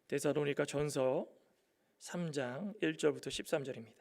데살로니가 전서 3장 1절부터 13절입니다.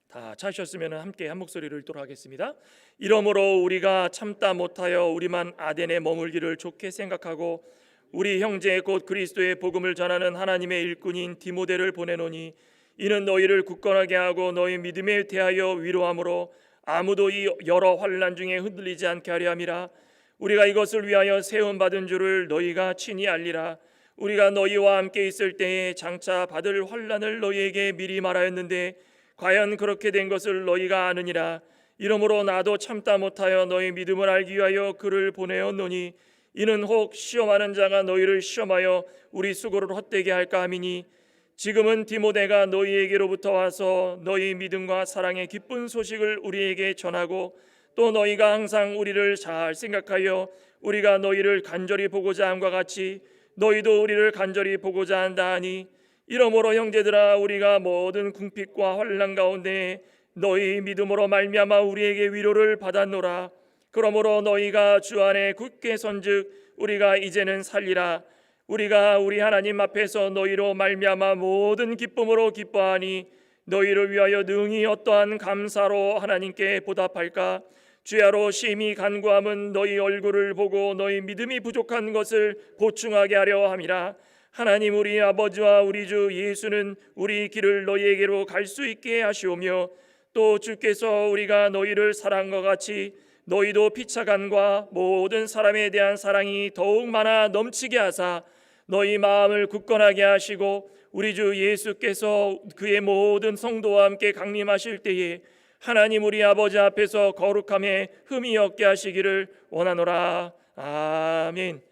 다 찾으셨으면 함께 한 목소리로 읽도록 하겠습니다. 이러므로 우리가 참다 못하여 우리만 아덴에 머물기를 좋게 생각하고 우리 형제 곧 그리스도의 복음을 전하는 하나님의 일꾼인 디모데를 보내노니 이는 너희를 굳건하게 하고 너희 믿음에 대하여 위로함으로 아무도 이 여러 환난 중에 흔들리지 않게 하려 함이라. 우리가 이것을 위하여 세움 받은 줄을 너희가 친히 알리라. 우리가 너희와 함께 있을 때에 장차 받을 환난을 너희에게 미리 말하였는데 과연 그렇게 된 것을 너희가 아느니라. 이러므로 나도 참다 못하여 너희 믿음을 알기 위하여 그를 보내었노니 이는 혹 시험하는 자가 너희를 시험하여 우리 수고를 헛되게 할까 함이니 지금은 디모데가 너희에게로부터 와서 너희 믿음과 사랑의 기쁜 소식을 우리에게 전하고 또 너희가 항상 우리를 잘 생각하여 우리가 너희를 간절히 보고자 함과 같이 너희도 우리를 간절히 보고자 한다 하니 이러므로 형제들아 우리가 모든 궁핍과 환난 가운데 너희 믿음으로 말미암아 우리에게 위로를 받았노라. 그러므로 너희가 주 안에 굳게 선즉 우리가 이제는 살리라. 우리가 우리 하나님 앞에서 너희로 말미암아 모든 기쁨으로 기뻐하니 너희를 위하여 능히 어떠한 감사로 하나님께 보답할까. 주야로 심히 간구함은 너희 얼굴을 보고 너희 믿음이 부족한 것을 보충하게 하려 함이라. 하나님 우리 아버지와 우리 주 예수는 우리 길을 너희에게로 갈 수 있게 하시오며 또 주께서 우리가 너희를 사랑과 같이 너희도 피차간과 모든 사람에 대한 사랑이 더욱 많아 넘치게 하사 너희 마음을 굳건하게 하시고 우리 주 예수께서 그의 모든 성도와 함께 강림하실 때에 하나님 우리 아버지 앞에서 거룩함에 흠이 없게 하시기를 원하노라. 아멘.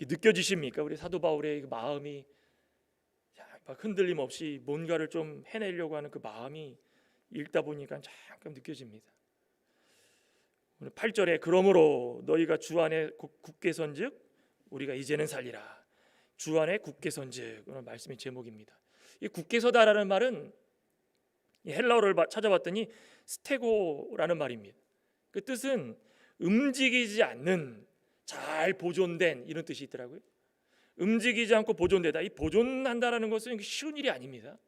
느껴지십니까? 우리 사도 바울의 마음이 막 흔들림 없이 뭔가를 좀 해내려고 하는 그 마음이 읽다 보니까 잠깐 느껴집니다. 오늘 8절에 그러므로 너희가 주 안에 굳게 선즉 우리가 이제는 살리라. 주 안에 굳게 선즉 오늘 말씀의 제목입니다. 이 굳게 서다라는 말은 헬라어를 찾아봤더니 스테고라는 말입니다. 그 뜻은 움직이지 않는, 잘 보존된 이런 뜻이 있더라고요. 움직이지 않고 보존되다. 이 보존한다라는 것은 쉬운 일이 아닙니다.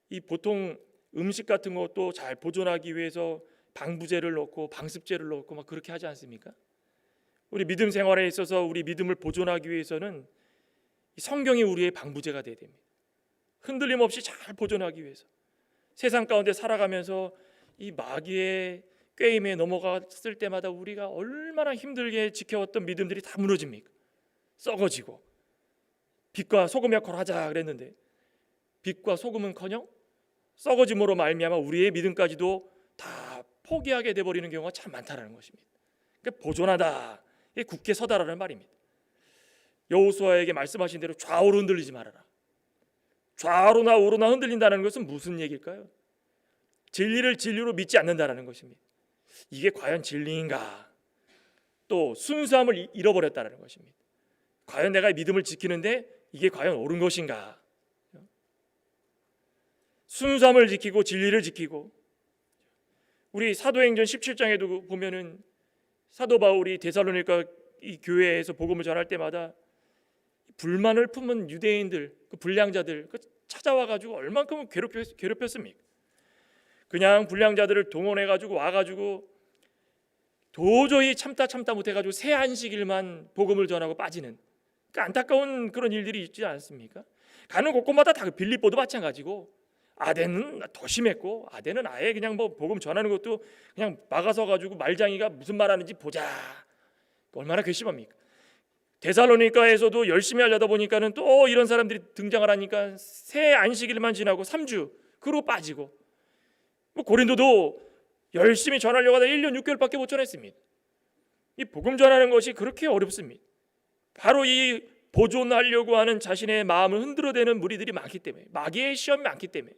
이 보통 음식 같은 것도 잘 보존하기 위해서 방부제를 넣고 방습제를 넣고 막 그렇게 하지 않습니까? 우리 믿음 생활에 있어서 우리 믿음을 보존하기 위해서는 성경이 우리의 방부제가 돼야 됩니다. 흔들림 없이 잘 보존하기 위해서 세상 가운데 살아가면서 이 마귀의 꾀임에 넘어갔을 때마다 우리가 얼마나 힘들게 지켜왔던 믿음들이 다 무너집니까? 썩어지고 빛과 소금 역할을 하자 그랬는데 빛과 소금은커녕 썩어짐으로 말미암아 우리의 믿음까지도 다 포기하게 돼버리는 경우가 참 많다라는 것입니다. 그러니까 보존하다, 굳게 서다라는 말입니다. 여호수아에게 말씀하신 대로 좌우로 흔들리지 말아라. 좌우로나 우로나 흔들린다는 것은 무슨 얘기일까요? 진리를 진리로 믿지 않는다라는 것입니다. 이게 과연 진리인가? 또 순수함을 잃어버렸다는 것입니다. 과연 내가 믿음을 지키는데 이게 과연 옳은 것인가? 순수함을 지키고 진리를 지키고 우리 사도행전 17장에도 보면은 사도 바울이 데살로니가 이 교회에서 복음을 전할 때마다 불만을 품은 유대인들, 그 불량자들 찾아와 가지고 얼만큼 괴롭혔습니까? 그냥 불량자들을 동원해 가지고 와 가지고 도저히 참다 못해 가지고 새 안식일만 복음을 전하고 빠지는 그 안타까운 그런 일들이 있지 않습니까? 가는 곳곳마다 다 빌립보도 마찬가지고 아덴은 더 심했고 아덴은 아예 그냥 뭐 복음 전하는 것도 그냥 막아서 가지고 말장이가 무슨 말하는지 보자. 얼마나 괘씸합니까? 데살로니가에서도 열심히 하려다 보니까는 또 이런 사람들이 등장을 하니까 새 안식일만 지나고 3주 그러고 빠지고 뭐 고린도도 열심히 전하려고 하다 1년 6개월밖에 못 전했습니다. 이 복음 전하는 것이 그렇게 어렵습니다. 바로 이 보존하려고 하는 자신의 마음을 흔들어대는 무리들이 많기 때문에 마귀의 시험이 많기 때문에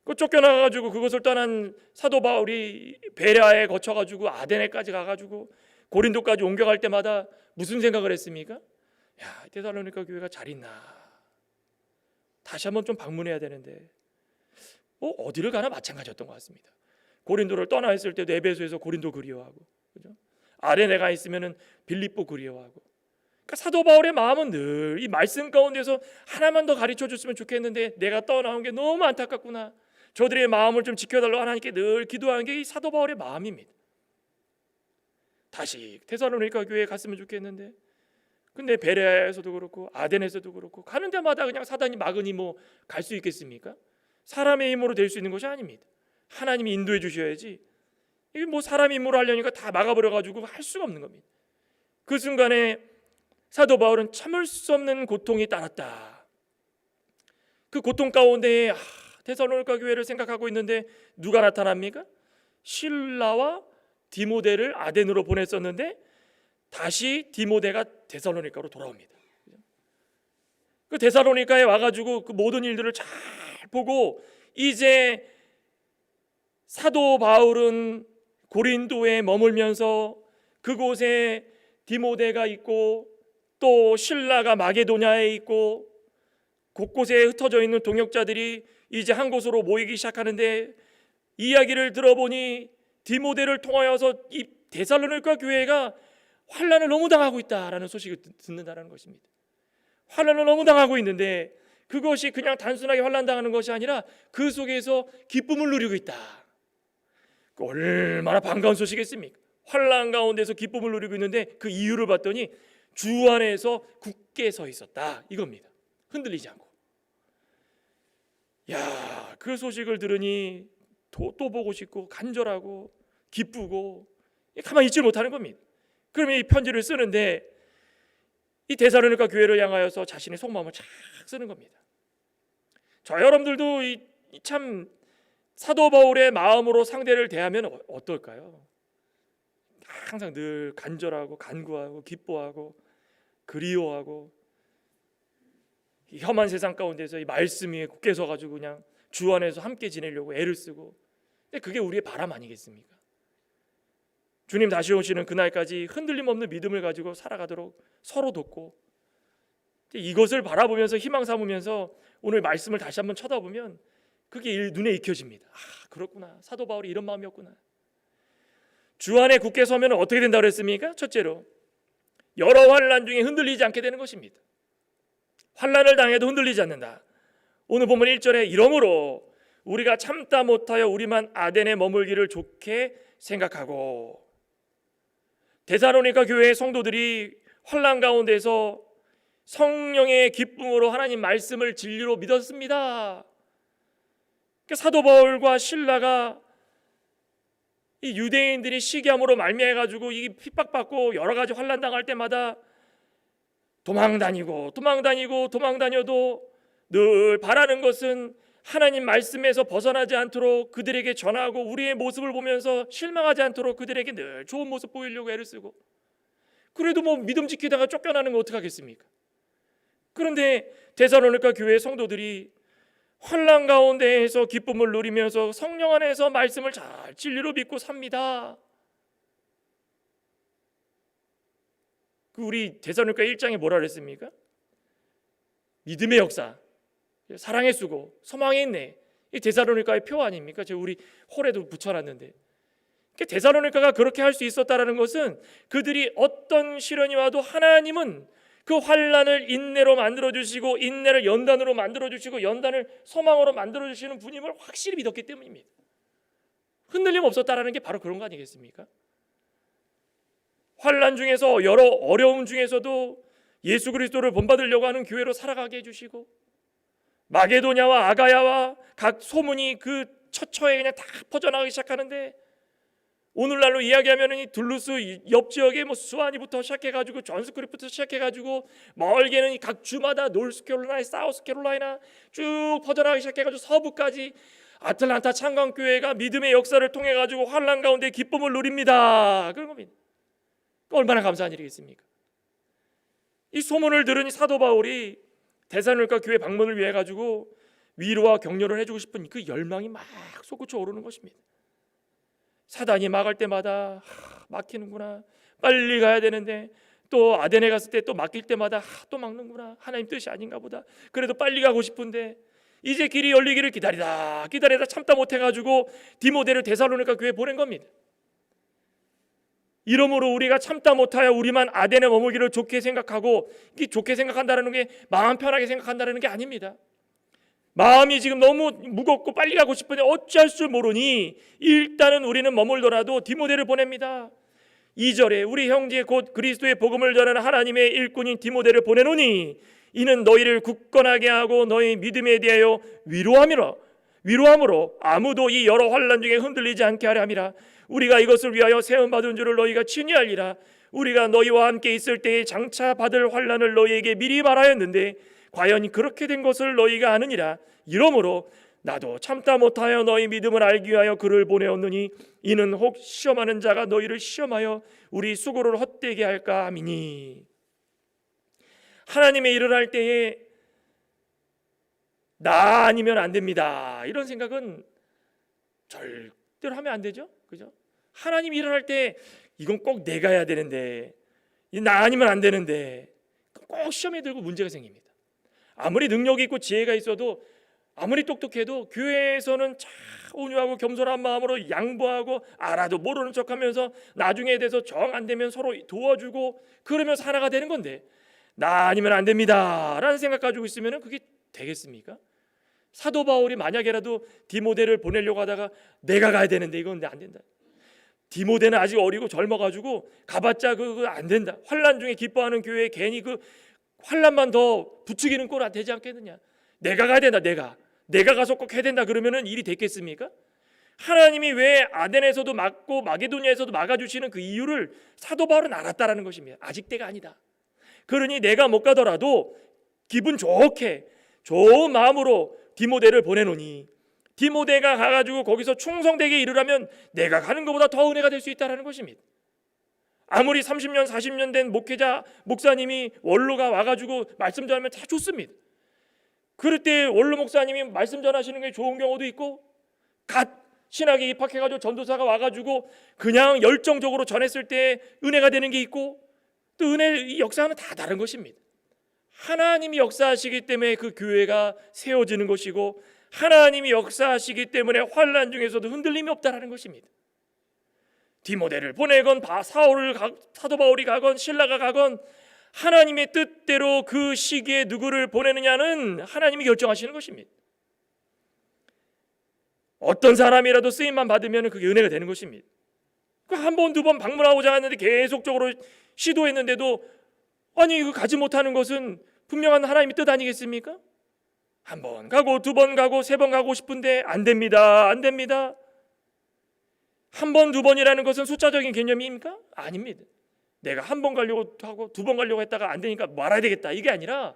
그 쫓겨나가지고 그것을 떠난 사도 바울이 베레아에 거쳐가지고 아데네까지 가가지고 고린도까지 옮겨갈 때마다 무슨 생각을 했습니까? 야, 데살로니가 교회가 잘 있나? 다시 한번 좀 방문해야 되는데 어디를 가나 마찬가지였던 것 같습니다. 고린도를 떠나 있을 때도 에베소에서 고린도 그리워하고, 그죠? 아레네가 있으면은 빌립보 그리워하고. 그러니까 사도 바울의 마음은 늘 이 말씀 가운데서 하나만 더 가르쳐 줬으면 좋겠는데 내가 떠나온 게 너무 안타깝구나. 저들의 마음을 좀 지켜달라고 하나님께 늘 기도하는 게 이 사도 바울의 마음입니다. 다시 데살로니가 교회에 갔으면 좋겠는데, 근데 베레아에서도 그렇고 아덴에서도 그렇고 가는 데마다 그냥 사단이 막으니 뭐 갈 수 있겠습니까? 사람의 힘으로 될 수 있는 것이 아닙니다. 하나님이 인도해 주셔야지. 이게 뭐 사람 힘으로 하려니까 다 막아버려 가지고 할 수가 없는 겁니다. 그 순간에 사도 바울은 참을 수 없는 고통이 따랐다. 그 고통 가운데 데살로니가 교회를 생각하고 있는데 누가 나타납니까? 실라와 디모데를 아덴으로 보냈었는데 다시 디모데가 데살로니가로 돌아옵니다. 그 데살로니가에 와가지고 그 모든 일들을 잘 보고 이제 사도 바울은 고린도에 머물면서 그곳에 디모데가 있고 또 실라가 마게도냐에 있고 곳곳에 흩어져 있는 동역자들이 이제 한 곳으로 모이기 시작하는데, 이야기를 들어보니 디모데를 통하여서 이 데살로니가 교회가 환난을 너무 당하고 있다라는 소식을 듣는다는 것입니다. 환난을 너무 당하고 있는데 그것이 그냥 단순하게 환난 당하는 것이 아니라 그 속에서 기쁨을 누리고 있다. 얼마나 반가운 소식이겠습니까? 환난 가운데서 기쁨을 누리고 있는데 그 이유를 봤더니 주 안에서 굳게 서 있었다 이겁니다. 흔들리지 않고. 야, 그 소식을 들으니 또 보고 싶고 간절하고 기쁘고 가만히 있지 못하는 겁니다. 그러면 이 편지를 쓰는데 이 데살로니가 교회를 향하여서 자신의 속마음을 착 쓰는 겁니다. 저 여러분들도 참 사도 바울의 마음으로 상대를 대하면 어떨까요? 항상 늘 간절하고 간구하고 기뻐하고 그리워하고 이 험한 세상 가운데서 이 말씀 위에 굳게 서가지고 그냥 주 안에서 함께 지내려고 애를 쓰고, 근데 그게 우리의 바람 아니겠습니까? 주님 다시 오시는 그날까지 흔들림 없는 믿음을 가지고 살아가도록 서로 돕고, 이것을 바라보면서 희망 삼으면서 오늘 말씀을 다시 한번 쳐다보면 그게 눈에 익혀집니다. 그렇구나, 사도 바울이 이런 마음이었구나. 주 안에 굳게 서면 어떻게 된다고 그랬습니까? 첫째로 여러 환난 중에 흔들리지 않게 되는 것입니다. 환난을 당해도 흔들리지 않는다. 오늘 본문 1절에 이러므로 우리가 참다 못하여 우리만 아덴에 머물기를 좋게 생각하고, 데살로니가 교회의 성도들이 환난 가운데서 성령의 기쁨으로 하나님 말씀을 진리로 믿었습니다. 사도 바울과 실라가 이 유대인들이 시기함으로 말미암아 가지고 이 핍박받고 여러 가지 환난 당할 때마다 도망다녀도 늘 바라는 것은 하나님 말씀에서 벗어나지 않도록 그들에게 전하고, 우리의 모습을 보면서 실망하지 않도록 그들에게 늘 좋은 모습 보이려고 애를 쓰고, 그래도 뭐 믿음 지키다가 쫓겨나는 거 어떡하겠습니까? 그런데 데살로니가 교회 성도들이 환난 가운데에서 기쁨을 누리면서 성령 안에서 말씀을 잘 진리로 믿고 삽니다. 우리 데살로니가 1장에 뭐라 그랬습니까? 믿음의 역사, 사랑의 수고, 소망의 인내, 이 데살로니가의 표 아닙니까? 제가 우리 홀에도 붙여놨는데, 데살로니가가 그렇게 할 수 있었다라는 것은 그들이 어떤 시련이 와도 하나님은 그 환난을 인내로 만들어 주시고, 인내를 연단으로 만들어 주시고, 연단을 소망으로 만들어 주시는 분임을 확실히 믿었기 때문입니다. 흔들림 없었다라는 게 바로 그런 거 아니겠습니까? 환난 중에서, 여러 어려움 중에서도 예수 그리스도를 본받으려고 하는 교회로 살아가게 해주시고, 마게도냐와 아가야와 각 소문이 그 처처에 그냥 다 퍼져나가기 시작하는데, 오늘날로 이야기하면 이 둘루스 옆 지역에 뭐 수완이부터 시작해가지고 존스크립부터 시작해가지고 멀게는 각 주마다 노스캐롤라이나, 사우스캐롤라이나 쭉 퍼져나가기 시작해가지고 서부까지 아틀란타 창광교회가 믿음의 역사를 통해 가지고 환난 가운데 기쁨을 누립니다. 그런 겁니다. 얼마나 감사한 일이겠습니까? 이 소문을 들은 사도 바울이 데살로니가 교회 방문을 위해 가지고 위로와 격려를 해주고 싶은 그 열망이 막 솟구쳐 오르는 것입니다. 사단이 막을 때마다 막히는구나, 빨리 가야 되는데, 또 아덴에 갔을 때 또 막힐 때마다 또 막는구나, 하나님 뜻이 아닌가 보다, 그래도 빨리 가고 싶은데 이제 길이 열리기를 기다리다 참다 못해가지고 디모데를 데살로니가 교회에 보낸 겁니다. 이러므로 우리가 참다 못하여 우리만 아덴에 머물기를 좋게 생각하고, 이 좋게 생각한다는 게 마음 편하게 생각한다는 게 아닙니다. 마음이 지금 너무 무겁고 빨리 가고 싶은데 어찌할 줄 모르니 일단은 우리는 머물더라도 디모데를 보냅니다. 2절에 우리 형제 곧 그리스도의 복음을 전하는 하나님의 일꾼인 디모데를 보내노니 이는 너희를 굳건하게 하고 너희 믿음에 대하여 위로함으로 아무도 이 여러 환난 중에 흔들리지 않게 하려 함이라. 우리가 이것을 위하여 세움 받은 줄을 너희가 친히 알리라. 우리가 너희와 함께 있을 때에 장차 받을 환난을 너희에게 미리 말하였는데 과연 그렇게 된 것을 너희가 아느니라. 이러므로 나도 참다 못하여 너희 믿음을 알기 위하여 그를 보내었느니 이는 혹 시험하는 자가 너희를 시험하여 우리 수고를 헛되게 할까 함이니. 하나님의 일을 할 때에 나 아니면 안 됩니다, 이런 생각은 절대로 하면 안 되죠. 그죠? 하나님 일을 할 때 이건 꼭 내가 해야 되는데, 나 아니면 안 되는데, 꼭 시험에 들고 문제가 생깁니다. 아무리 능력이 있고 지혜가 있어도, 아무리 똑똑해도 교회에서는 참 온유하고 겸손한 마음으로 양보하고 알아도 모르는 척하면서 나중에 대해서 정 안 되면 서로 도와주고 그러면서 하나가 되는 건데, 나 아니면 안 됩니다 라는 생각 가지고 있으면 그게 되겠습니까? 사도 바울이 만약에라도 디모데를 보내려고 하다가 내가 가야 되는데 이건 안 된다, 디모데는 아직 어리고 젊어가지고 가봤자 그거 안 된다, 환난 중에 기뻐하는 교회에 괜히 그 환난만 더 부추기는 꼴 되지 않겠느냐, 내가 가야 된다, 내가 가서 꼭 해야 된다 그러면은 일이 됐겠습니까? 하나님이 왜 아덴에서도 막고 마게도니아에서도 막아주시는 그 이유를 사도 바울은 알았다라는 것입니다. 아직 때가 아니다. 그러니 내가 못 가더라도 기분 좋게 좋은 마음으로 디모데를 보내노니, 디모데가 가가지고 거기서 충성되게 일을 하면 내가 가는 것보다 더 은혜가 될 수 있다는 것입니다. 아무리 30년 40년 된 목회자 목사님이 원로가 와가지고 말씀 전하면 다 좋습니다. 그럴 때 원로 목사님이 말씀 전하시는 게 좋은 경우도 있고, 갓 신학에 입학해가지고 전도사가 와가지고 그냥 열정적으로 전했을 때 은혜가 되는 게 있고, 또 은혜 역사는 다 다른 것입니다. 하나님이 역사하시기 때문에 그 교회가 세워지는 것이고, 하나님이 역사하시기 때문에 환난 중에서도 흔들림이 없다라는 것입니다. 디모데를 보내건 사도 바울이 가건 실라가 가건 하나님의 뜻대로 그 시기에 누구를 보내느냐는 하나님이 결정하시는 것입니다. 어떤 사람이라도 쓰임만 받으면 그게 은혜가 되는 것입니다. 한 번, 두 번 방문하고자 하는데 계속적으로 시도했는데도 아니 그 가지 못하는 것은 분명한 하나님의 뜻 아니겠습니까? 한 번 가고 두 번 가고 세 번 가고 싶은데 안 됩니다. 안 됩니다. 한 번, 두 번이라는 것은 숫자적인 개념입니까? 아닙니다. 내가 한 번 가려고 하고 두 번 가려고 했다가 안 되니까 말아야 되겠다, 이게 아니라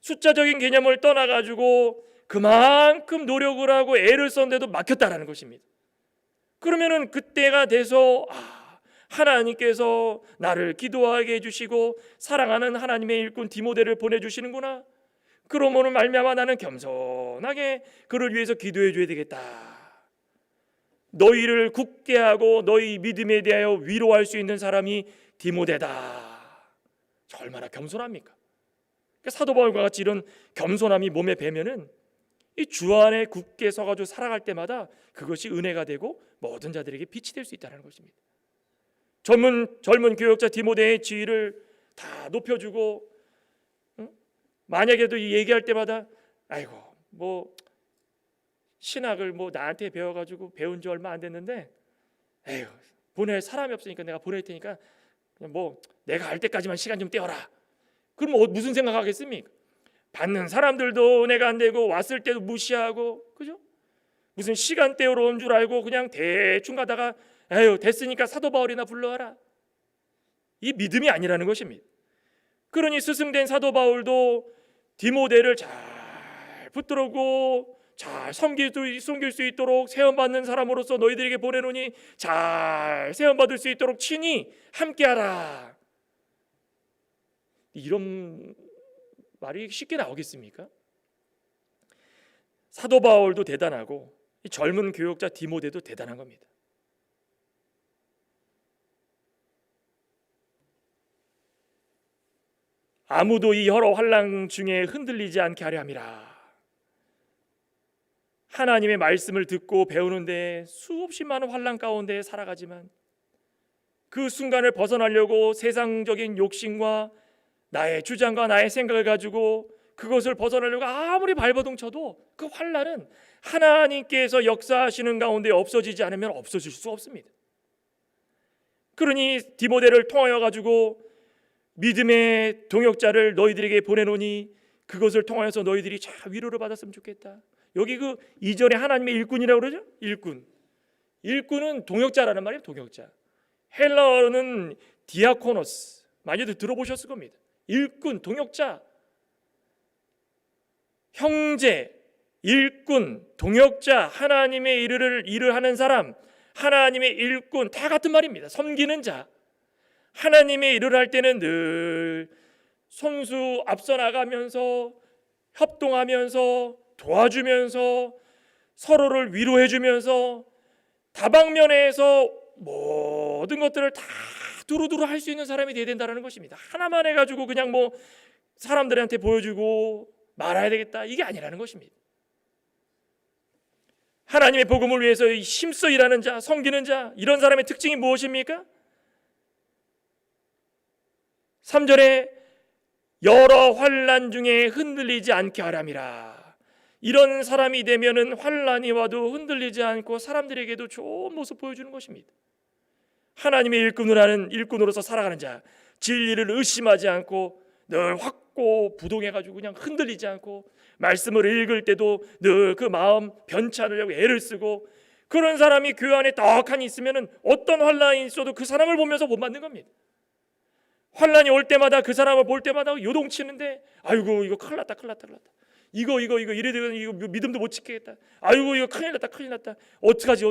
숫자적인 개념을 떠나가지고 그만큼 노력을 하고 애를 썼는데도 막혔다라는 것입니다. 그러면은 그때가 돼서 하나님께서 나를 기도하게 해주시고 사랑하는 하나님의 일꾼 디모데를 보내주시는구나, 그러므로 말미암아 나는 겸손하게 그를 위해서 기도해 줘야 되겠다, 너희를 굳게 하고 너희 믿음에 대하여 위로할 수 있는 사람이 디모데다. 얼마나 겸손합니까? 사도 바울과 같이 이런 겸손함이 몸에 배면은 이 주 안에 굳게 서가지고 살아갈 때마다 그것이 은혜가 되고 모든 자들에게 빛이 될 수 있다는 것입니다. 젊은 교역자 디모데의 지위를 다 높여주고, 만약에도 얘기할 때마다 아이고 뭐 신학을 뭐 나한테 배워가지고 배운 지 얼마 안 됐는데, 에휴 보낼 사람이 없으니까 내가 보낼 테니까 그냥 뭐 내가 할 때까지만 시간 좀 떼어라. 그럼 무슨 생각하겠습니까? 받는 사람들도 은혜가 안 되고 왔을 때도 무시하고, 그죠? 무슨 시간 때우러 온 줄 알고 그냥 대충 가다가 에휴 됐으니까 사도 바울이나 불러와라. 이 믿음이 아니라는 것입니다. 그러니 스승된 사도 바울도 디모데를 잘 붙들고 잘 섬길 수 있도록 세움받는 사람으로서 너희들에게 보내노니 잘 세움받을 수 있도록 친히 함께하라. 이런 말이 쉽게 나오겠습니까? 사도 바울도 대단하고 이 젊은 교역자 디모데도 대단한 겁니다. 아무도 이 여러 환난 중에 흔들리지 않게 하려 함이라. 하나님의 말씀을 듣고 배우는데 수없이 많은 환난 가운데 살아가지만 그 순간을 벗어나려고 세상적인 욕심과 나의 주장과 나의 생각을 가지고 그것을 벗어나려고 아무리 발버둥 쳐도 그 환난은 하나님께서 역사하시는 가운데 없어지지 않으면 없어질 수 없습니다. 그러니 디모데를 통하여 가지고 믿음의 동역자를 너희들에게 보내노니 그것을 통하여서 너희들이 참 위로를 받았으면 좋겠다. 여기 그 2절에 하나님의 일꾼이라고 그러죠? 일꾼은 동역자라는 말이에요. 동역자. 헬라어는 디아코노스. 많이들 들어보셨을 겁니다. 일꾼, 동역자, 형제, 일꾼, 동역자, 하나님의 일을 하는 사람, 하나님의 일꾼 다 같은 말입니다. 섬기는 자. 하나님의 일을 할 때는 늘 손수 앞서 나가면서 협동하면서 도와주면서 서로를 위로해 주면서 다방면에서 모든 것들을 다 두루두루 할 수 있는 사람이 되어야 된다는 것입니다. 하나만 해가지고 그냥 뭐 사람들한테 보여주고 말아야 되겠다, 이게 아니라는 것입니다. 하나님의 복음을 위해서 힘써 일하는 자, 섬기는 자, 이런 사람의 특징이 무엇입니까? 3절에 여러 환난 중에 흔들리지 않게 하람이라. 이런 사람이 되면은 환난이 와도 흔들리지 않고 사람들에게도 좋은 모습 보여주는 것입니다. 하나님의 일꾼으로서 살아가는 자, 진리를 의심하지 않고 늘 확고부동해가지고 그냥 흔들리지 않고 말씀을 읽을 때도 늘 그 마음 변치 않으려고 애를 쓰고, 그런 사람이 교회 안에 떡하니 있으면은 어떤 환난이 있어도 그 사람을 보면서 못 맞는 겁니다. 환난이 올 때마다 그 사람을 볼 때마다 요동치는데, 아이고 이거 큰일 났다. 이거 이래 되면 이거 믿음도 못 지키겠다. 아이고 이거 큰일 났다. 어떡하지?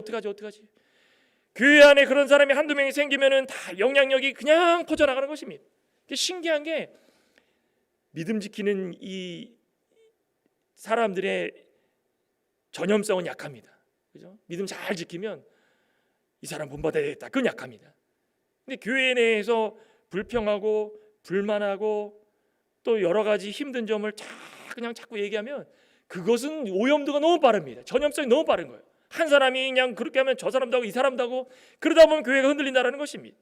교회 안에 그런 사람이 한두 명이 생기면은 다 영향력이 그냥 퍼져나가는 것입니다. 신기한 게 믿음 지키는 이 사람들의 전염성은 약합니다. 그죠? 믿음 잘 지키면 이 사람 본받아야 되겠다. 그건 약합니다. 근데 교회 내에서 불평하고 불만하고 또 여러 가지 힘든 점을 그냥 자꾸 얘기하면 그것은 오염도가 너무 빠릅니다. 전염성이 너무 빠른 거예요. 한 사람이 그냥 그렇게 하면 저 사람도 하고 이 사람도 하고, 그러다 보면 교회가 흔들린다는 것입니다.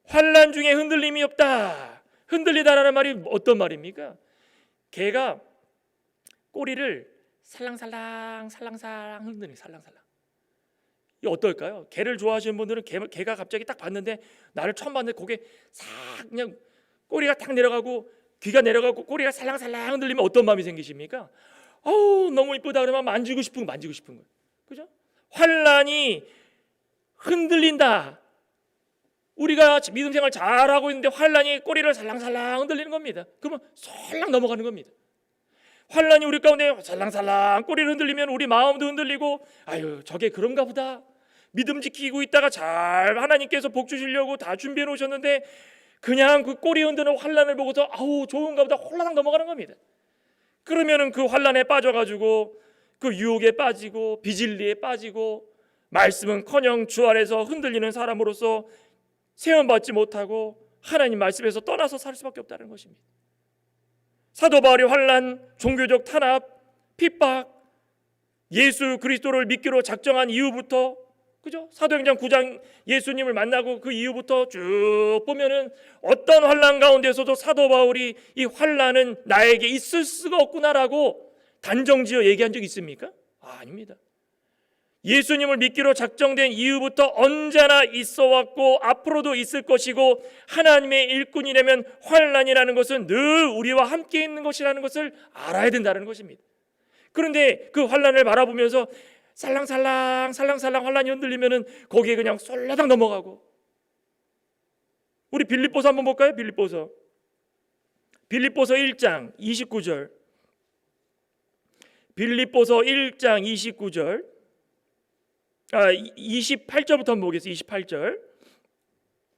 환난 중에 흔들림이 없다. 흔들리다라는 말이 어떤 말입니까? 개가 꼬리를 살랑살랑 흔드는, 살랑살랑. 이 어떨까요? 개를 좋아하시는 분들은 개가 갑자기 딱 봤는데, 나를 처음 봤는데 고개 싹 그냥 꼬리가 탁 내려가고 귀가 내려가고 꼬리가 살랑살랑 흔들리면 어떤 마음이 생기십니까? 너무 이쁘다 그러면 만지고 싶은 거예요. 그죠? 환난이 흔들린다. 우리가 믿음 생활 잘하고 있는데 환난이 꼬리를 살랑살랑 흔들리는 겁니다. 그러면 설랑 넘어가는 겁니다. 환난이 우리 가운데 살랑살랑 꼬리를 흔들리면 우리 마음도 흔들리고, 아유 저게 그런가 보다. 믿음 지키고 있다가 잘 하나님께서 복 주시려고 다 준비해 놓으셨는데 그냥 그 꼬리 흔드는 환난을 보고서 좋은가 보다 홀라당 넘어가는 겁니다. 그러면은 그 환난에 빠져가지고 그 유혹에 빠지고 비진리에 빠지고, 말씀은커녕 주 안에서 흔들리는 사람으로서 세움받지 못하고 하나님 말씀에서 떠나서 살 수밖에 없다는 것입니다. 사도 바울이 환난, 종교적 탄압, 핍박, 예수 그리스도를 믿기로 작정한 이후부터, 그죠? 사도행전 9장 예수님을 만나고 그 이후부터 쭉 보면은 어떤 환난 가운데서도 사도 바울이 이 환난은 나에게 있을 수가 없구나라고 단정지어 얘기한 적이 있습니까? 아닙니다. 예수님을 믿기로 작정된 이후부터 언제나 있어 왔고 앞으로도 있을 것이고, 하나님의 일꾼이라면 환난이라는 것은 늘 우리와 함께 있는 것이라는 것을 알아야 된다는 것입니다. 그런데 그 환난을 바라보면서 살랑살랑 환난이 흔들리면은 거기에 그냥 솔라당 넘어가고. 우리 빌립보서 한번 볼까요? 빌립보서 1장 29절. 빌립보서 1장 29절 28절부터 한번 보겠습니다. 28절.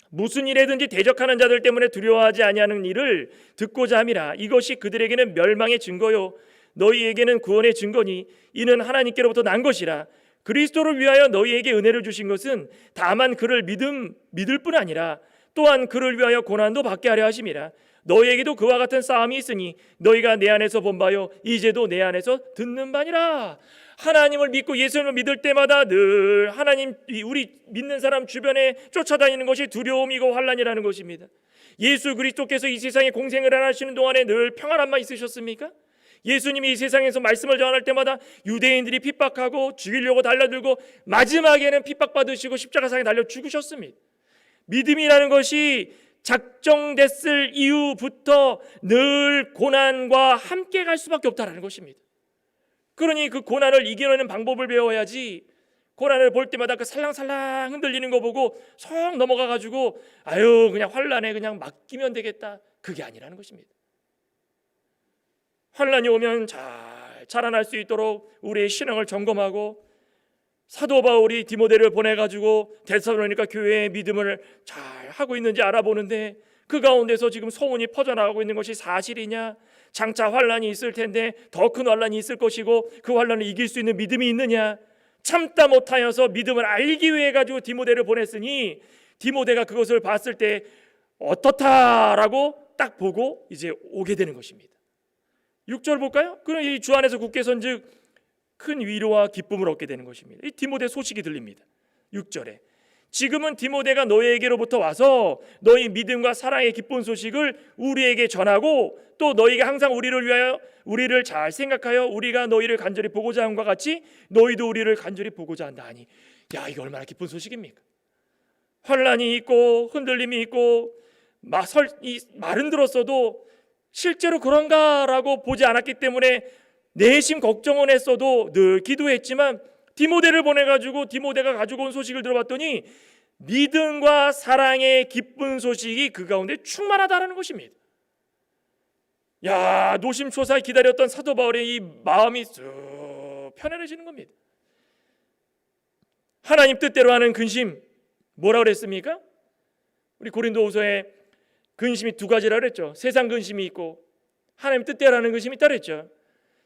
무슨 일에든지 대적하는 자들 때문에 두려워하지 아니하는 일을 듣고자 함이라. 이것이 그들에게는 멸망의 증거요 너희에게는 구원의 증거니 이는 하나님께로부터 난 것이라. 그리스도를 위하여 너희에게 은혜를 주신 것은 다만 그를 믿을 뿐 아니라 또한 그를 위하여 고난도 받게 하려 하심이라. 너희에게도 그와 같은 싸움이 있으니 너희가 내 안에서 본 바요 이제도 내 안에서 듣는 바니라. 하나님을 믿고 예수님을 믿을 때마다 늘 하나님, 우리 믿는 사람 주변에 쫓아다니는 것이 두려움이고 환난이라는 것입니다. 예수 그리스도께서 이 세상에 공생을 하시는 동안에 늘 평안함만 있으셨습니까? 예수님이 이 세상에서 말씀을 전할 때마다 유대인들이 핍박하고 죽이려고 달려들고 마지막에는 핍박받으시고 십자가상에 달려 죽으셨습니다. 믿음이라는 것이 작정됐을 이후부터 늘 고난과 함께 갈 수밖에 없다는 것입니다. 그러니 그 고난을 이겨내는 방법을 배워야지, 고난을 볼 때마다 그 살랑살랑 흔들리는 거 보고 속 넘어가가지고 아유 그냥 환난에 그냥 맡기면 되겠다, 그게 아니라는 것입니다. 환난이 오면 잘 자라날 수 있도록 우리의 신앙을 점검하고, 사도 바울이 디모데를 보내가지고 데살로니가 교회의 믿음을 잘 하고 있는지 알아보는데 그 가운데서 지금 소문이 퍼져나가고 있는 것이 사실이냐, 장차 환난이 있을 텐데 더 큰 환난이 있을 것이고 그 환난을 이길 수 있는 믿음이 있느냐, 참다 못하여서 믿음을 알기 위해 가지고 디모데를 보냈으니 디모데가 그것을 봤을 때 어떻다라고 딱 보고 이제 오게 되는 것입니다. 6절 볼까요? 그럼 이 주 안에서 굳게 선즉 큰 위로와 기쁨을 얻게 되는 것입니다. 이 디모데 소식이 들립니다. 6절에 지금은 디모데가 너희에게로부터 와서 너희 믿음과 사랑의 기쁜 소식을 우리에게 전하고 또 너희가 항상 우리를 위하여 우리를 잘 생각하여 우리가 너희를 간절히 보고자 함과 같이 너희도 우리를 간절히 보고자 한다 하니, 야 이거 얼마나 기쁜 소식입니까? 환난이 있고 흔들림이 있고 이 말은 들었어도 실제로 그런가라고 보지 않았기 때문에 내심 걱정은 했어도 늘 기도했지만 디모데를 보내가지고 디모데가 가지고 온 소식을 들어봤더니 믿음과 사랑의 기쁜 소식이 그 가운데 충만하다는 것입니다. 야, 노심초사히 기다렸던 사도 바울의 이 마음이 쑥 편안해지는 겁니다. 하나님 뜻대로 하는 근심, 뭐라고 그랬습니까? 우리 고린도후서에 근심이 두 가지라고 그랬죠. 세상 근심이 있고 하나님 뜻대로 하는 근심이 있다 그랬죠.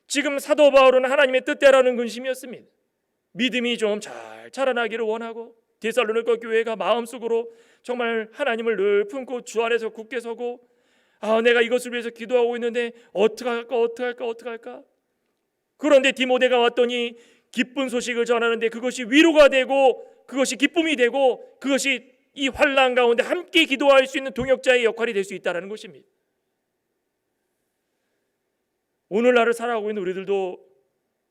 지금 사도 바울은 하나님의 뜻대로 하는 근심이었습니다. 믿음이 좀 잘 자라나기를 원하고 데살로니가 교회가 마음속으로 정말 하나님을 늘 품고 주 안에서 굳게 서고, 내가 이것을 위해서 기도하고 있는데 어떻게 할까. 그런데 디모데가 왔더니 기쁜 소식을 전하는데 그것이 위로가 되고 그것이 기쁨이 되고 그것이 이 환난 가운데 함께 기도할 수 있는 동역자의 역할이 될 수 있다는 것입니다. 오늘날을 살아가고 있는 우리들도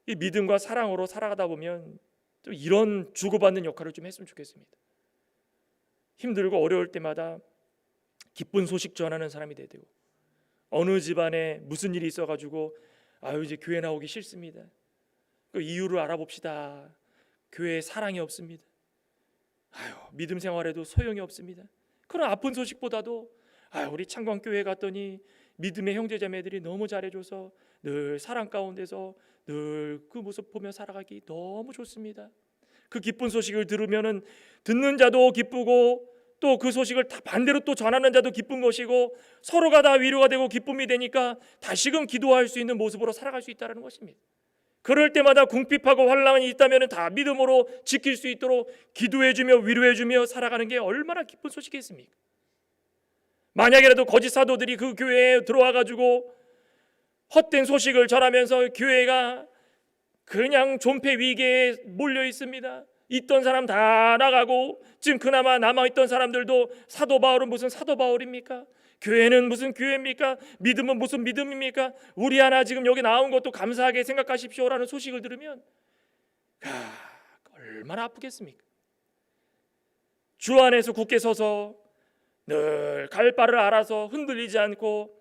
이 믿음과 사랑으로 살아가다 보면 좀 이런 주고받는 역할을 좀 했으면 좋겠습니다. 힘들고 어려울 때마다 기쁜 소식 전하는 사람이 돼야 되고, 어느 집안에 무슨 일이 있어가지고 이제 교회 나오기 싫습니다, 그 이유를 알아봅시다, 교회에 사랑이 없습니다, 믿음 생활에도 소용이 없습니다, 그런 아픈 소식보다도 우리 창광교회 갔더니 믿음의 형제자매들이 너무 잘해줘서 늘 사랑 가운데서 늘 그 모습 보며 살아가기 너무 좋습니다. 그 기쁜 소식을 들으면은 듣는 자도 기쁘고 또 그 소식을 다 반대로 또 전하는 자도 기쁜 것이고 서로가 다 위로가 되고 기쁨이 되니까 다시금 기도할 수 있는 모습으로 살아갈 수 있다는 것입니다. 그럴 때마다 궁핍하고 환난이 있다면 다 믿음으로 지킬 수 있도록 기도해주며 위로해주며 살아가는 게 얼마나 기쁜 소식이겠습니까? 만약이라도 거짓 사도들이 그 교회에 들어와가지고 헛된 소식을 전하면서 교회가 그냥 존폐 위기에 몰려 있습니다, 있던 사람 다 나가고 지금 그나마 남아있던 사람들도 사도 바울은 무슨 사도 바울입니까? 교회는 무슨 교회입니까? 믿음은 무슨 믿음입니까? 우리 하나 지금 여기 나온 것도 감사하게 생각하십시오라는 소식을 들으면 얼마나 아프겠습니까? 주 안에서 굳게 서서 늘 갈 바를 알아서 흔들리지 않고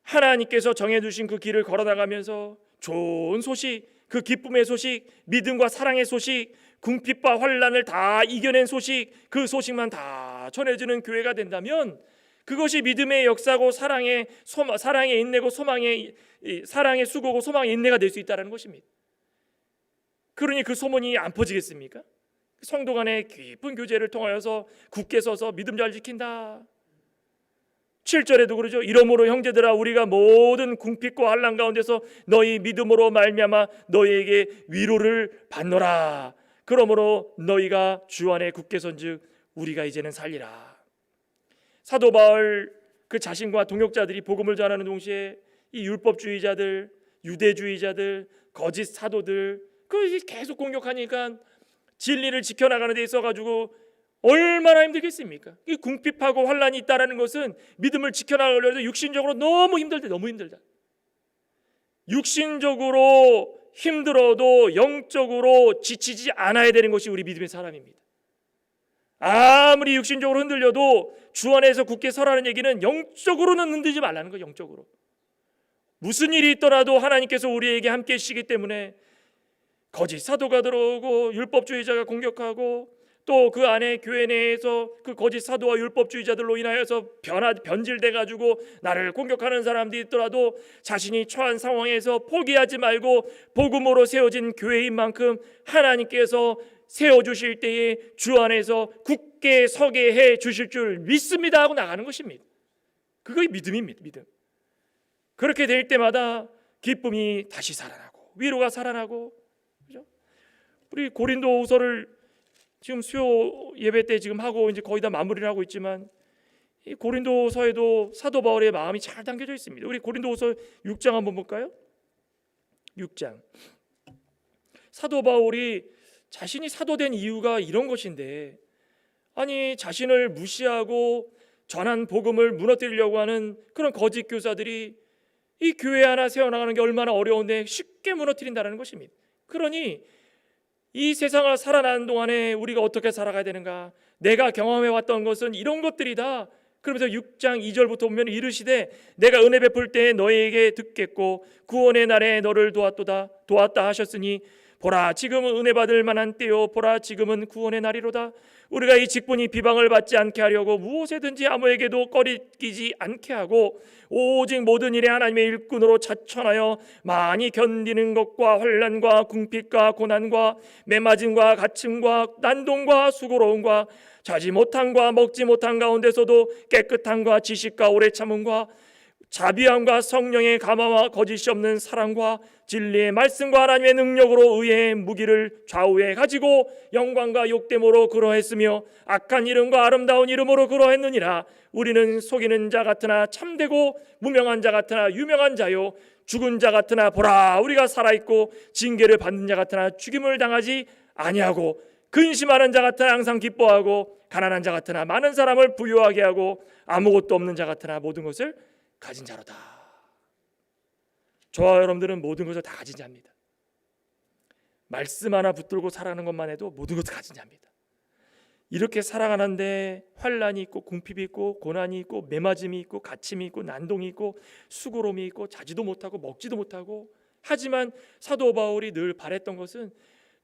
하나님께서 정해주신 그 길을 걸어나가면서 좋은 소식, 그 기쁨의 소식, 믿음과 사랑의 소식, 궁핍과 환난을 다 이겨낸 소식, 그 소식만 다 전해주는 교회가 된다면 그것이 믿음의 역사고 사랑의 인내고 사랑의 수고고 소망의 인내가 될 수 있다는 것입니다. 그러니 그 소문이 안 퍼지겠습니까? 성도 간의 깊은 교제를 통하여서 굳게 서서 믿음 잘 지킨다. 7절에도 그러죠. 이러므로 형제들아 우리가 모든 궁핍과 환난 가운데서 너희 믿음으로 말미암아 너희에게 위로를 받노라. 그러므로 너희가 주 안에 굳게 선즉 우리가 이제는 살리라. 사도 바울 그 자신과 동역자들이 복음을 전하는 동시에 이 율법주의자들, 유대주의자들, 거짓 사도들 그 계속 공격하니까 진리를 지켜나가는 데 있어가지고 얼마나 힘들겠습니까? 이 궁핍하고 환란이 있다라는 것은 믿음을 지켜나가려고 해도 육신적으로 너무 힘들다, 너무 힘들다. 육신적으로 힘들어도 영적으로 지치지 않아야 되는 것이 우리 믿음의 사람입니다. 아무리 육신적으로 흔들려도 주 안에서 굳게 서라는 얘기는 영적으로는 흔들지 말라는 거예요. 영적으로 무슨 일이 있더라도 하나님께서 우리에게 함께 하시기 때문에 거짓 사도가 들어오고 율법주의자가 공격하고 또 그 안에 교회 내에서 그 거짓 사도와 율법주의자들로 인하여서 변질돼 가지고 나를 공격하는 사람들이 있더라도 자신이 처한 상황에서 포기하지 말고 복음으로 세워진 교회인 만큼 하나님께서 세워주실 때에 주 안에서 굳게 서게 해 주실 줄 믿습니다 하고 나가는 것입니다. 그것이 믿음입니다. 믿음. 그렇게 될 때마다 기쁨이 다시 살아나고 위로가 살아나고, 그죠? 우리 고린도후서를 지금 수요 예배 때 지금 하고 이제 거의 다 마무리를 하고 있지만 이 고린도서에도 사도 바울의 마음이 잘 담겨져 있습니다. 우리 고린도후서 6장 한번 볼까요? 6장. 사도 바울이 자신이 사도된 이유가 이런 것인데, 아니 자신을 무시하고 전한 복음을 무너뜨리려고 하는 그런 거짓 교사들이 이 교회 하나 세워나가는 게 얼마나 어려운데 쉽게 무너뜨린다는 것입니다. 그러니 이 세상을 살아가는 동안에 우리가 어떻게 살아가야 되는가, 내가 경험해왔던 것은 이런 것들이다. 그러면서 6장 2절부터 보면 이르시되 내가 은혜 베풀 때에 너희에게 듣겠고 구원의 날에 너를 도왔다 하셨으니 보라 지금은 은혜 받을 만한 때요 보라 지금은 구원의 날이로다. 우리가 이 직분이 비방을 받지 않게 하려고 무엇에든지 아무에게도 꺼리끼지 않게 하고 오직 모든 일에 하나님의 일꾼으로 자천하여 많이 견디는 것과 환난과 궁핍과 고난과 매맞음과 갇힘과 난동과 수고로움과 자지 못함과 먹지 못한 가운데서도 깨끗함과 지식과 오래 참음과 자비함과 성령의 감화와 거짓이 없는 사랑과 진리의 말씀과 하나님의 능력으로 의의 무기를 좌우에 가지고 영광과 욕됨으로 그러했으며 악한 이름과 아름다운 이름으로 그러했느니라. 우리는 속이는 자 같으나 참되고 무명한 자 같으나 유명한 자요 죽은 자 같으나 보라 우리가 살아있고 징계를 받는 자 같으나 죽임을 당하지 아니하고 근심하는 자 같으나 항상 기뻐하고 가난한 자 같으나 많은 사람을 부유하게 하고 아무것도 없는 자 같으나 모든 것을 가진 자로다. 저와 여러분들은 모든 것을 다 가진 자입니다. 말씀 하나 붙들고 살아가는 것만 해도 모든 것을 가진 자입니다. 이렇게 살아가는데 환난이 있고 궁핍이 있고 고난이 있고 매맞음이 있고 갇힘이 있고 난동이 있고 수고로움이 있고 자지도 못하고 먹지도 못하고, 하지만 사도 바울이 늘 바랬던 것은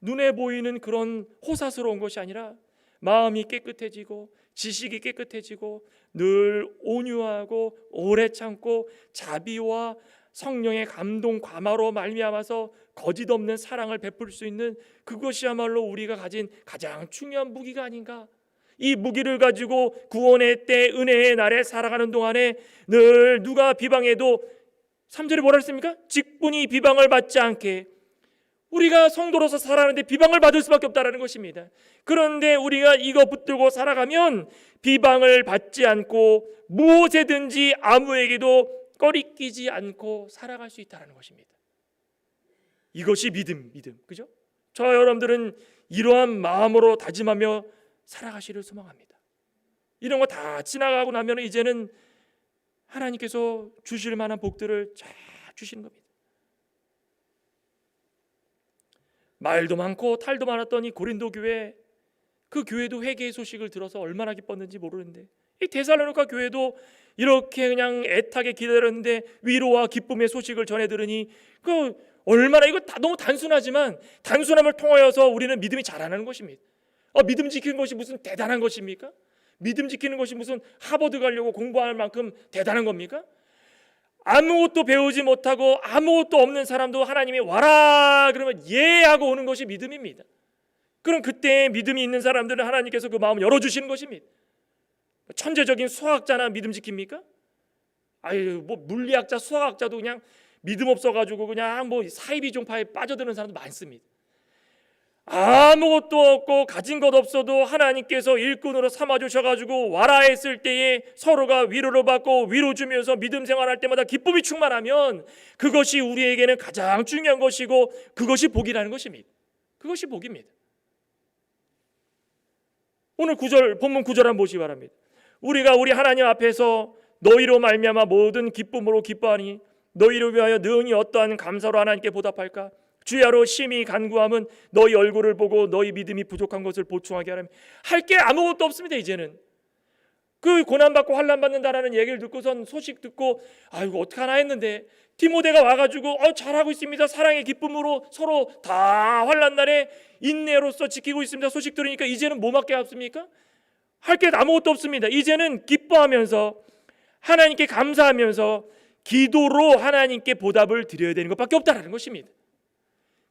눈에 보이는 그런 호사스러운 것이 아니라 마음이 깨끗해지고 지식이 깨끗해지고 늘 온유하고 오래 참고 자비와 성령의 감동 감화로 말미암아서 거짓 없는 사랑을 베풀 수 있는 그것이야말로 우리가 가진 가장 중요한 무기가 아닌가. 이 무기를 가지고 구원의 때 은혜의 날에 살아가는 동안에 늘 누가 비방해도 3절에 뭐라 했습니까? 직분이 비방을 받지 않게. 우리가 성도로서 살아가는데 비방을 받을 수밖에 없다는 것입니다. 그런데 우리가 이거 붙들고 살아가면 비방을 받지 않고 무엇에든지 아무에게도 꺼리끼지 않고 살아갈 수 있다는 것입니다. 이것이 믿음. 그죠? 저 여러분들은 이러한 마음으로 다짐하며 살아가시를 소망합니다. 이런 거 다 지나가고 나면 이제는 하나님께서 주실 만한 복들을 잘 주시는 겁니다. 말도 많고 탈도 많았던 이 고린도 교회, 그 교회도 회개의 소식을 들어서 얼마나 기뻤는지 모르는데, 이 데살로니가 교회도 이렇게 그냥 애타게 기다렸는데 위로와 기쁨의 소식을 전해 들으니 그 얼마나, 이거 너무 단순하지만 단순함을 통하여서 우리는 믿음이 자라나는 것입니다. 믿음 지키는 것이 무슨 대단한 것입니까? 믿음 지키는 것이 무슨 하버드 가려고 공부할 만큼 대단한 겁니까? 아무것도 배우지 못하고 아무것도 없는 사람도 하나님이 와라 그러면 예 하고 오는 것이 믿음입니다. 그럼 그때 믿음이 있는 사람들은 하나님께서 그 마음을 열어주시는 것입니다. 천재적인 수학자나 믿음 지킵니까? 뭐 물리학자 수학학자도 그냥 믿음 없어가지고 그냥 뭐 사이비 종파에 빠져드는 사람도 많습니다. 아무것도 없고 가진 것 없어도 하나님께서 일꾼으로 삼아주셔가지고 와라 했을 때에 서로가 위로를 받고 위로 주면서 믿음 생활할 때마다 기쁨이 충만하면 그것이 우리에게는 가장 중요한 것이고 그것이 복이라는 것입니다. 그것이 복입니다. 오늘 본문 9절 한번 보시기 바랍니다. 우리가 우리 하나님 앞에서 너희로 말미암아 모든 기쁨으로 기뻐하니 너희를 위하여 능히 어떠한 감사로 하나님께 보답할까? 주야로 심히 간구함은 너희 얼굴을 보고 너희 믿음이 부족한 것을 보충하게 하라며. 할 게 아무것도 없습니다. 이제는 그 고난받고 환난받는다라는 얘기를 듣고선 소식 듣고 아이고 어떡하나 했는데 디모데가 와가지고 잘하고 있습니다. 사랑의 기쁨으로 서로 다 환난날에 인내로서 지키고 있습니다. 소식 들으니까 이제는 뭐 맞게 없습니까? 할 게 아무것도 없습니다. 이제는 기뻐하면서 하나님께 감사하면서 기도로 하나님께 보답을 드려야 되는 것밖에 없다라는 것입니다.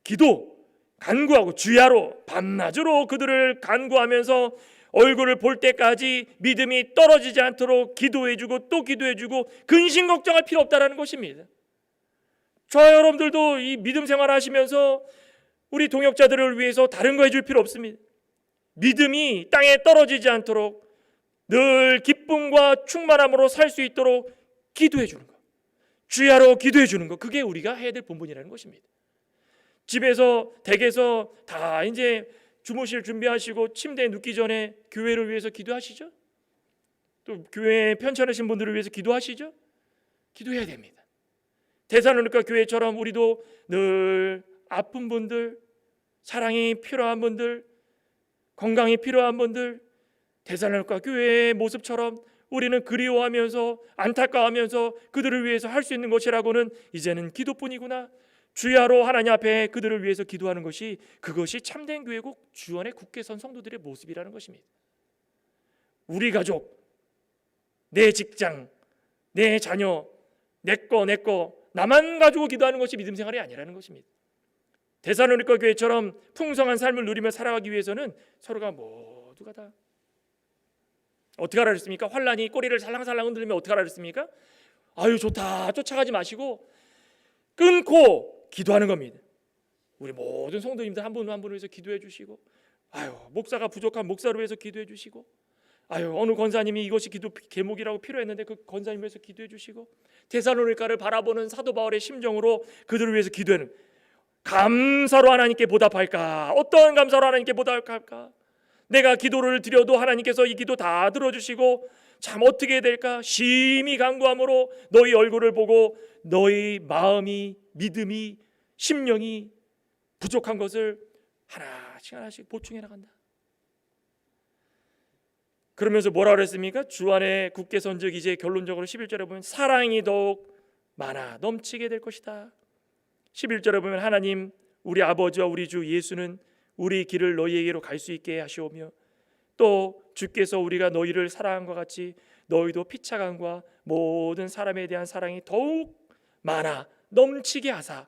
기도, 간구하고 주야로 밤낮으로 그들을 간구하면서 얼굴을 볼 때까지 믿음이 떨어지지 않도록 기도해주고 또 기도해주고 근심 걱정할 필요 없다라는 것입니다. 저와 여러분들도 이 믿음 생활 하시면서 우리 동역자들을 위해서 다른 거 해줄 필요 없습니다. 믿음이 땅에 떨어지지 않도록 늘 기쁨과 충만함으로 살 수 있도록 기도해 주는 것, 주야로 기도해 주는 것, 그게 우리가 해야 될 본분이라는 것입니다. 집에서 댁에서 다 이제 주무실 준비하시고 침대에 눕기 전에 교회를 위해서 기도하시죠? 또 교회에 편찮으신 분들을 위해서 기도하시죠? 기도해야 됩니다. 데살로니가 교회처럼 우리도 늘 아픈 분들, 사랑이 필요한 분들, 건강이 필요한 분들, 데살로니가 교회의 모습처럼 우리는 그리워하면서 안타까워하면서 그들을 위해서 할 수 있는 것이라고는 이제는 기도뿐이구나. 주야로 하나님 앞에 그들을 위해서 기도하는 것이 그것이 참된 교회고 주안에 굳게 선 성도들의 모습이라는 것입니다. 우리 가족, 내 직장, 내 자녀, 내 거 나만 가지고 기도하는 것이 믿음 생활이 아니라는 것입니다. 데살로니가 교회처럼 풍성한 삶을 누리며 살아가기 위해서는 서로가 모두가 다 어떻게 하라 그랬습니까? 환란이 꼬리를 살랑살랑 흔들면 어떻게 하라 그랬습니까? 아유 좋다 쫓아가지 마시고 끊고 기도하는 겁니다. 우리 모든 성도님들 한 분 한 분을 위해서 기도해 주시고, 아유 목사가 부족한 목사를 위해서 기도해 주시고, 아유 어느 권사님이 이것이 기도 제목이라고 필요했는데 그 권사님을 위해서 기도해 주시고, 데살로니가를 바라보는 사도 바울의 심정으로 그들을 위해서 기도하는, 감사로 하나님께 보답할까? 어떤 감사로 하나님께 보답할까? 내가 기도를 드려도 하나님께서 이 기도 다 들어주시고 참 어떻게 해야 될까? 심히 간구함으로 너희 얼굴을 보고 너희 마음이, 믿음이, 심령이 부족한 것을 하나씩 보충해 나간다. 그러면서 뭐라 그랬습니까? 주 안에 굳게 선즉 이제 결론적으로 11절에 보면 사랑이 더욱 많아 넘치게 될 것이다. 11절에 보면 하나님 우리 아버지와 우리 주 예수는 우리 길을 너희에게로 갈 수 있게 하시오며 또 주께서 우리가 너희를 사랑한 것 같이 너희도 피차간과 모든 사람에 대한 사랑이 더욱 많아 넘치게 하사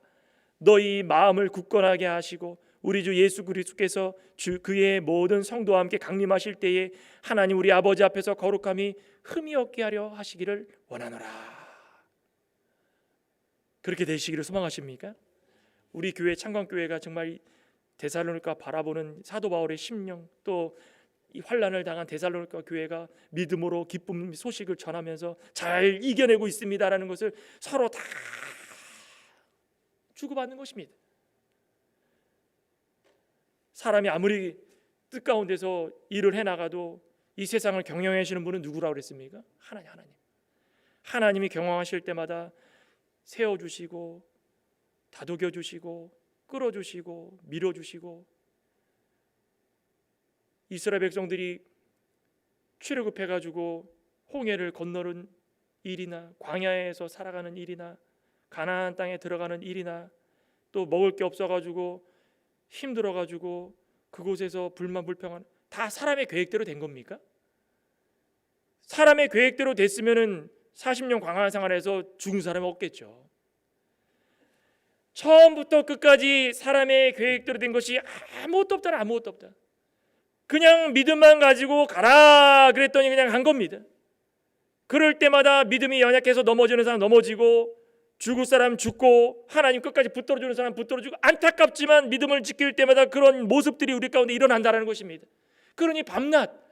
너희 마음을 굳건하게 하시고 우리 주 예수 그리스도께서 그의 모든 성도와 함께 강림하실 때에 하나님 우리 아버지 앞에서 거룩함이 흠이 없게 하려 하시기를 원하노라. 그렇게 되시기를 소망하십니까? 우리 교회 창광교회가 정말 데살로니가 바라보는 사도 바울의 심령, 또 이 환난을 당한 데살로니가 교회가 믿음으로 기쁨 소식을 전하면서 잘 이겨내고 있습니다라는 것을 서로 다 주고받는 것입니다. 사람이 아무리 뜻 가운데서 일을 해나가도 이 세상을 경영하시는 분은 누구라고 그랬습니까? 하나님. 하나님이 경영하실 때마다 세워주시고 다독여주시고 끌어주시고 밀어주시고, 이스라엘 백성들이 출애굽해가지고 홍해를 건너는 일이나 광야에서 살아가는 일이나 가나안 땅에 들어가는 일이나 또 먹을 게 없어가지고 힘들어가지고 그곳에서 불만불평하는, 다 사람의 계획대로 된 겁니까? 사람의 계획대로 됐으면은 40년 광야 생활에서 죽은 사람이 없겠죠. 처음부터 끝까지 사람의 계획대로 된 것이 아무것도 없다. 그냥 믿음만 가지고 가라 그랬더니 그냥 간 겁니다. 그럴 때마다 믿음이 연약해서 넘어지는 사람 넘어지고 죽을 사람 죽고 하나님 끝까지 붙들어주는 사람 붙들어주고, 안타깝지만 믿음을 지킬 때마다 그런 모습들이 우리 가운데 일어난다는 것입니다. 그러니 밤낮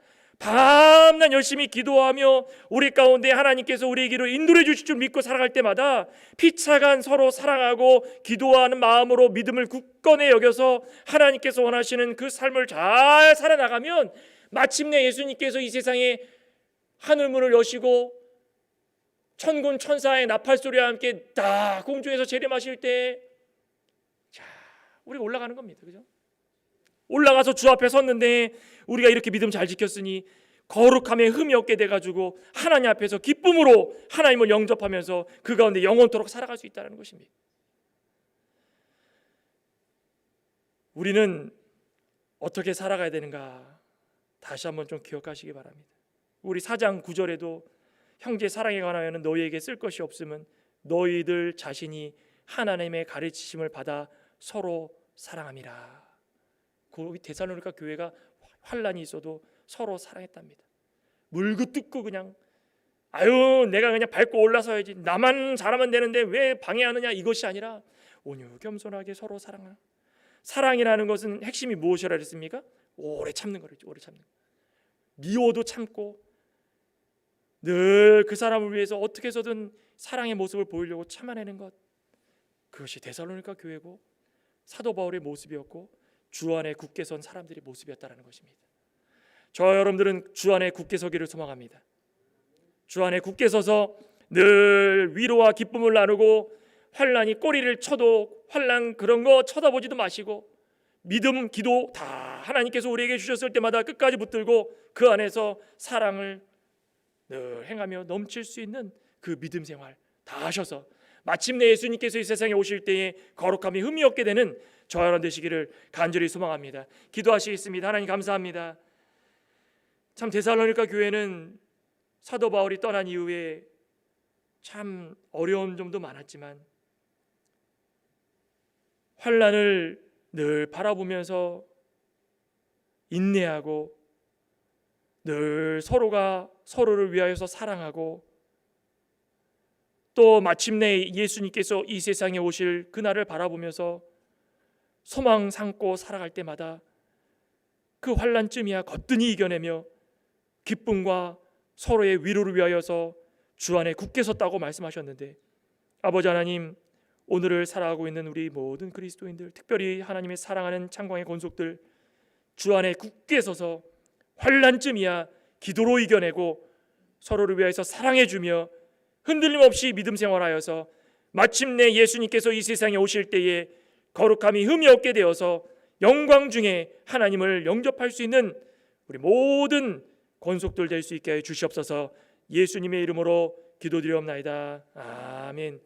열심히 기도하며 우리 가운데 하나님께서 우리의 길을 인도해 주실 줄 믿고 살아갈 때마다 피차간 서로 사랑하고 기도하는 마음으로 믿음을 굳건히 여겨서 하나님께서 원하시는 그 삶을 잘 살아나가면 마침내 예수님께서 이 세상에 하늘문을 여시고 천군 천사의 나팔소리와 함께 다 공중에서 재림하실 때, 자, 우리가 올라가는 겁니다. 그죠? 올라가서 주 앞에 섰는데 우리가 이렇게 믿음 잘 지켰으니 거룩함에 흠이 없게 돼가지고 하나님 앞에서 기쁨으로 하나님을 영접하면서 그 가운데 영원토록 살아갈 수 있다는 것입니다. 우리는 어떻게 살아가야 되는가 다시 한번 좀 기억하시기 바랍니다. 우리 4장 9절에도 형제 사랑에 관하여는 너희에게 쓸 것이 없음은 너희들 자신이 하나님의 가르치심을 받아 서로 사랑함이라. 그 데살로니가 교회가 환란이 있어도 서로 사랑했답니다. 물고 뜯고 그냥 내가 그냥 밟고 올라서야지, 나만 잘하면 되는데 왜 방해하느냐, 이것이 아니라 온유 겸손하게 서로 사랑하는, 사랑이라는 것은 핵심이 무엇이라 그랬습니까? 오래 참는 거죠. 오래 참는 거. 미워도 참고 늘 그 사람을 위해서 어떻게 해서든 사랑의 모습을 보이려고 참아내는 것, 그것이 데살로니가 교회고 사도 바울의 모습이었고 주 안에 굳게 선 사람들의 모습이었다는 것입니다. 저와 여러분들은 주 안에 굳게 서기를 소망합니다. 주 안에 굳게 서서 늘 위로와 기쁨을 나누고, 환난이 꼬리를 쳐도 환난 그런 거 쳐다보지도 마시고, 믿음, 기도 다 하나님께서 우리에게 주셨을 때마다 끝까지 붙들고 그 안에서 사랑을 늘 행하며 넘칠 수 있는 그 믿음 생활 다 하셔서 마침내 예수님께서 이 세상에 오실 때에 거룩함이 흠이 없게 되는 저와 여러분 되시기를 간절히 소망합니다. 기도하시겠습니다. 하나님 감사합니다. 참 데살로니가 교회는 사도 바울이 떠난 이후에 참 어려운 점도 많았지만 환난을 늘 바라보면서 인내하고 늘 서로가 서로를 위하여서 사랑하고, 또 마침내 예수님께서 이 세상에 오실 그날을 바라보면서 소망 삼고 살아갈 때마다 그 환난쯤이야 거뜬히 이겨내며 기쁨과 서로의 위로를 위하여서 주 안에 굳게 섰다고 말씀하셨는데, 아버지 하나님, 오늘을 살아가고 있는 우리 모든 그리스도인들, 특별히 하나님의 사랑하는 창광의 권속들, 주 안에 굳게 서서 환난쯤이야 기도로 이겨내고 서로를 위하여서 사랑해주며 흔들림 없이 믿음 생활하여서 마침내 예수님께서 이 세상에 오실 때에 거룩함이 흠이 없게 되어서 영광 중에 하나님을 영접할 수 있는 우리 모든 권속들 될 수 있게 해 주시옵소서. 예수님의 이름으로 기도드리옵나이다. 아멘.